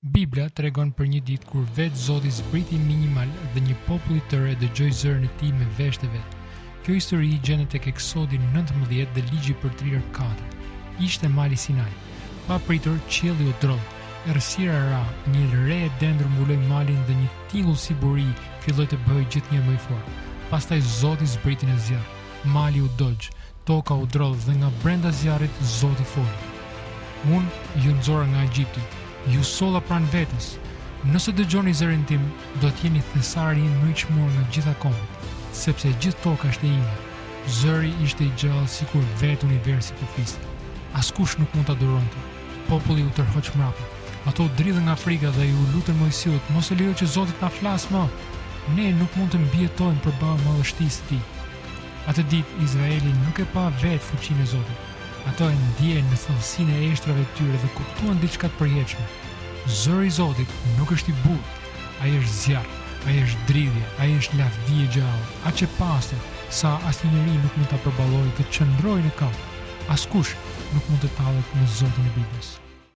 Bibla tregon për një ditë kur vetë Zoti zbriti minimal dhe një popull i tërë dëgjoi zërin e tij me veshët e vet. Kjo histori gjendet tek Eksodi 19 dhe Ligji për Trirë 4. Ishte mali Sinai. Pa pritur qielli u droll. Errësira ra, një re e dendur mbuloi malin dhe një tingull si buri filloi të bëhej gjithnjë më i fortë. Pastaj Zoti zbriti në zjarr. Mali u dogj, toka u droll dhe nga brenda zjarrit Zoti foli. Unë ju nxora nga Egjipti, ju solla pranë vetes. Nëse dëgjoni zërin tim, do të jeni thesari më i çmuar nga gjitha kombet, sepse gjithë toka është e ime. Zëri ishte i gjallë sikur vetë universi po fliste. Askush nuk mund ta duronte. Populli u tërhoq mbrapa. Ato u dridhen nga frika dhe ju lutën Mojsiut, mos e lejo që Zoti ta flas më. Ne nuk mund të mbijetojmë përballë madhështisë së tij. Atë ditë Izraeli nuk e pa vetë fuqinë e Zotit. Ato e ndjenë në thellësinë e eshtrave të tyre dhe kuptuan diçka të përjetshme. Zëri i Zotit nuk është i butë, ai është zjarr, ai është dridhje, ai është lavdi e gjallë, aq e pastër sa asnjë njeri nuk mund ta përballojë të qëndrojë në kamp. Askush nuk mund të tallet në Zotin e Biblës.